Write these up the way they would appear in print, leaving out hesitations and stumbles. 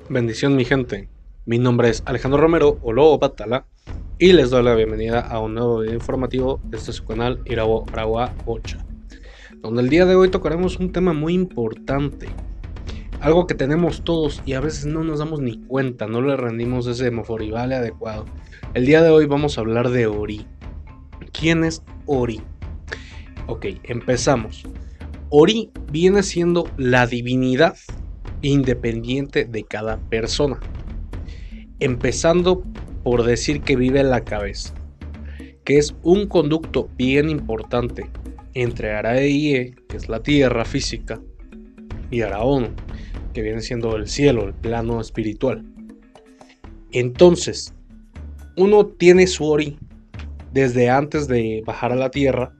Bendición mi gente, mi nombre es Alejandro Romero o Lobo Batala y les doy la bienvenida a un nuevo video informativo desde su canal Irabo Aragua Bocha, donde el día de hoy tocaremos un tema muy importante, algo que tenemos todos y a veces no nos damos ni cuenta, no le rendimos ese moforibale adecuado. El día de hoy vamos a hablar de Ori. ¿Quién es Ori? Ok, empezamos. Ori viene siendo la divinidad independiente de cada persona, empezando por decir que vive en la cabeza, que es un conducto bien importante entre Ara-E, que es la tierra física, y Ara-Ono, que viene siendo el cielo, el plano espiritual. Entonces, uno tiene su Ori desde antes de bajar a la tierra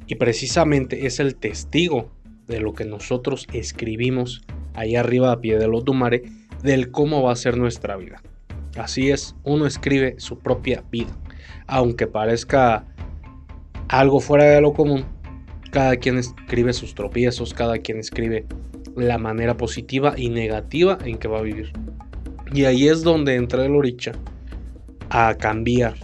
y precisamente es el testigo de lo que nosotros escribimos ahí arriba a pie de los Dumare, del cómo va a ser nuestra vida. Así es, uno escribe su propia vida, aunque parezca algo fuera de lo común. Cada quien escribe sus tropiezos, cada quien escribe la manera positiva y negativa en que va a vivir. Y ahí es donde entra el Orisha a cambiar,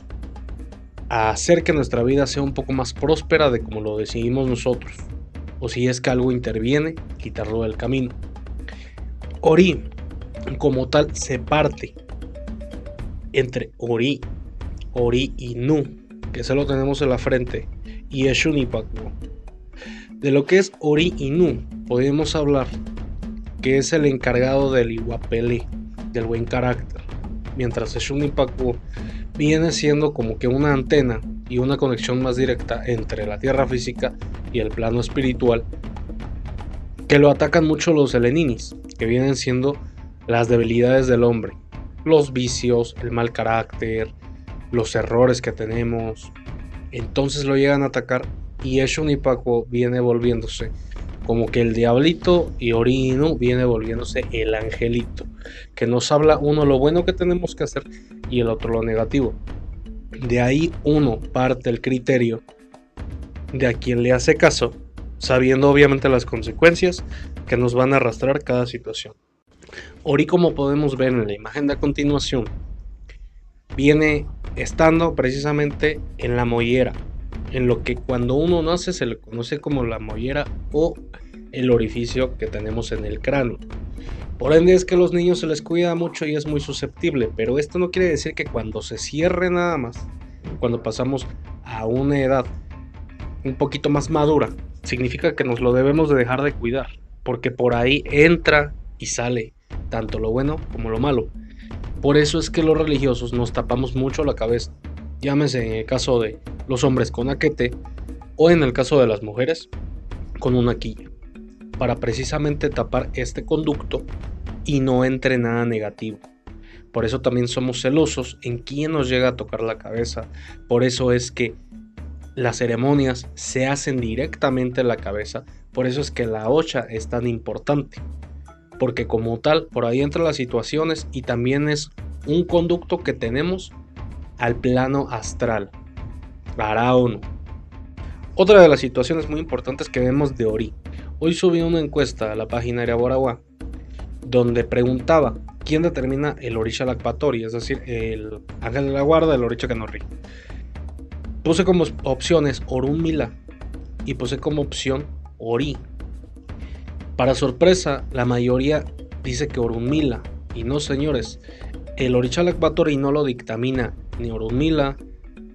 a hacer que nuestra vida sea un poco más próspera de como lo decidimos nosotros, o si es que algo interviene, quitarlo del camino. Ori, como tal, se parte entre Ori y Nu, que se lo tenemos en la frente, y Eshunipaku. De lo que es Ori y Nu, podemos hablar que es el encargado del Iwapele, del buen carácter, mientras Eshunipaku viene siendo como que una antena y una conexión más directa entre la tierra física y el plano espiritual, que lo atacan mucho los Eleninis, que vienen siendo las debilidades del hombre, los vicios, el mal carácter, los errores que tenemos. Entonces lo llegan a atacar y Eshunipaku viene volviéndose como que el diablito y Ori y Nu viene volviéndose el angelito, que nos habla uno lo bueno que tenemos que hacer y el otro lo negativo. De ahí uno parte el criterio de a quien le hace caso, sabiendo obviamente las consecuencias que nos van a arrastrar cada situación. Ori, como podemos ver en la imagen de a continuación, viene estando precisamente en la mollera, en lo que cuando uno nace se le conoce como la mollera o el orificio que tenemos en el cráneo. Por ende es que a los niños se les cuida mucho y es muy susceptible, pero esto no quiere decir que cuando se cierre nada más, cuando pasamos a una edad un poquito más madura, significa que nos lo debemos de dejar de cuidar, porque por ahí entra y sale tanto lo bueno como lo malo. Por eso es que los religiosos nos tapamos mucho la cabeza, llámese en el caso de los hombres con aquete o en el caso de las mujeres con una quilla, para precisamente tapar este conducto y no entre nada negativo. Por eso también somos celosos en quién nos llega a tocar la cabeza. Por eso es que las ceremonias se hacen directamente en la cabeza. Por eso es que la ocha es tan importante, porque como tal por ahí entran las situaciones y también es un conducto que tenemos al plano astral, Ara-Ono. Otra de las situaciones muy importantes que vemos de Ori. Hoy subí una encuesta a la página Iraboragua donde preguntaba quién determina el Orisha Lakpatori, es decir, el ángel de la guarda, el Orisha que nos rige. Puse como opciones Orunmila y puse como opción Ori. Para sorpresa, la mayoría dice que Orunmila, y no, señores, el Orisha Lakpatori no lo dictamina ni Orunmila,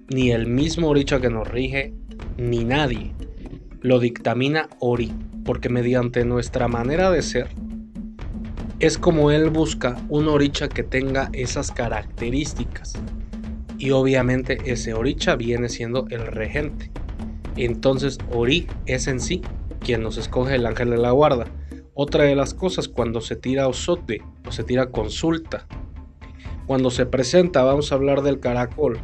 ni el mismo Orisha que nos rige, ni nadie. Lo dictamina Ori, porque mediante nuestra manera de ser, es como él busca un Orisha que tenga esas características. Y obviamente ese Orisha viene siendo el regente. Entonces Ori es en sí quien nos escoge el ángel de la guarda. Otra de las cosas, cuando se tira Osote o se tira consulta, cuando se presenta, vamos a hablar del caracol,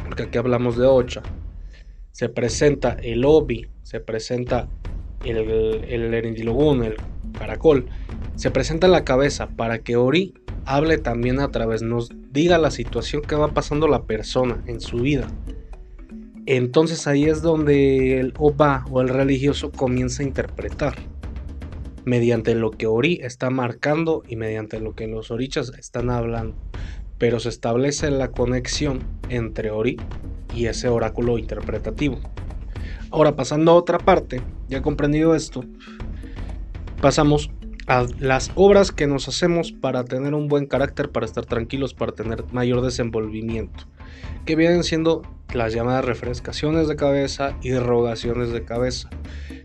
porque aquí hablamos de ocha. Se presenta el Obi, se presenta el Erendilogún, el caracol, se presenta en la cabeza para que Ori hable también a través, nos diga la situación que va pasando la persona en su vida. Entonces ahí es donde el Oba o el religioso comienza a interpretar. mediante lo que Ori está marcando y mediante lo que los orichas están hablando, pero se establece la conexión entre Ori y ese oráculo interpretativo. Ahora, pasando a otra parte, ya comprendido esto, pasamos a las obras que nos hacemos para tener un buen carácter, para estar tranquilos, para tener mayor desenvolvimiento, que vienen siendo las llamadas refrescaciones de cabeza y rogaciones de cabeza,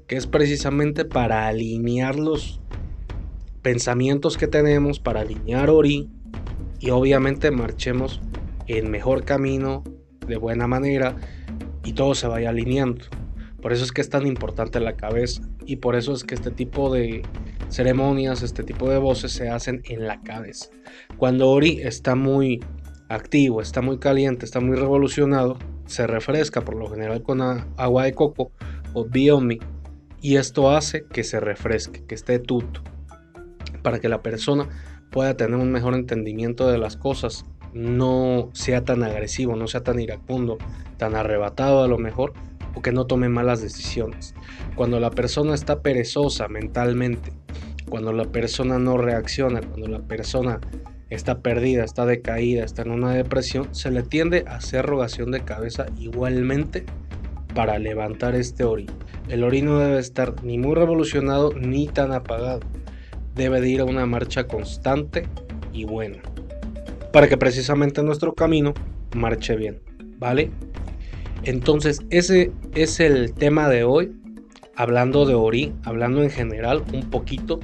que es precisamente para alinear los pensamientos que tenemos, para alinear Ori y obviamente marchemos en mejor camino, de buena manera, y todo se vaya alineando. Por eso es que es tan importante la cabeza y por eso es que este tipo de ceremonias, este tipo de voces se hacen en la cabeza. Cuando Ori está muy activo, está muy caliente, está muy revolucionado, se refresca por lo general con agua de coco o Biomi, y esto hace que se refresque, que esté tuto, para que la persona pueda tener un mejor entendimiento de las cosas, no sea tan agresivo, no sea tan iracundo, tan arrebatado a lo mejor, o que no tome malas decisiones. Cuando la persona está perezosa mentalmente, cuando la persona no reacciona, cuando la persona está perdida, está decaída, está en una depresión, se le tiende a hacer rogación de cabeza igualmente para levantar este Ori. El Ori no debe estar ni muy revolucionado ni tan apagado. Debe de ir a una marcha constante y buena, para que precisamente nuestro camino marche bien, ¿vale? Entonces ese es el tema de hoy, hablando de Ori, hablando en general un poquito,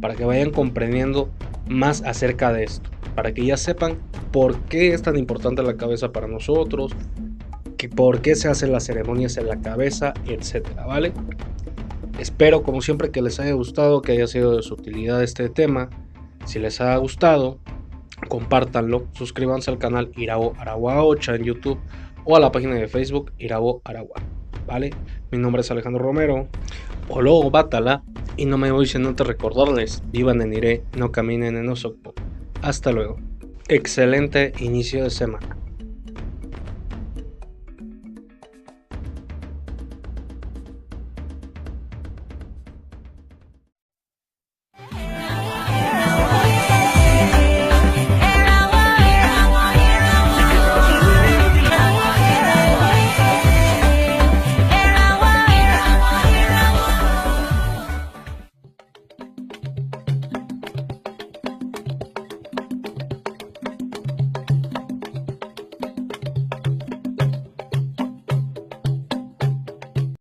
para que vayan comprendiendo más acerca de esto, para que ya sepan por qué es tan importante la cabeza para nosotros, que por qué se hacen las ceremonias en la cabeza, etcétera, ¿vale? Espero como siempre que les haya gustado, que haya sido de su utilidad este tema. Si les ha gustado, compártanlo, suscríbanse al canal Irabo Aragua 8 en YouTube o a la página de Facebook Irabo Aragua, ¿vale? Mi nombre es Alejandro Romero, o luego Bátala, y no me voy sin antes recordarles, vivan en Iré, no caminen en Osokpo. Hasta luego. Excelente inicio de semana.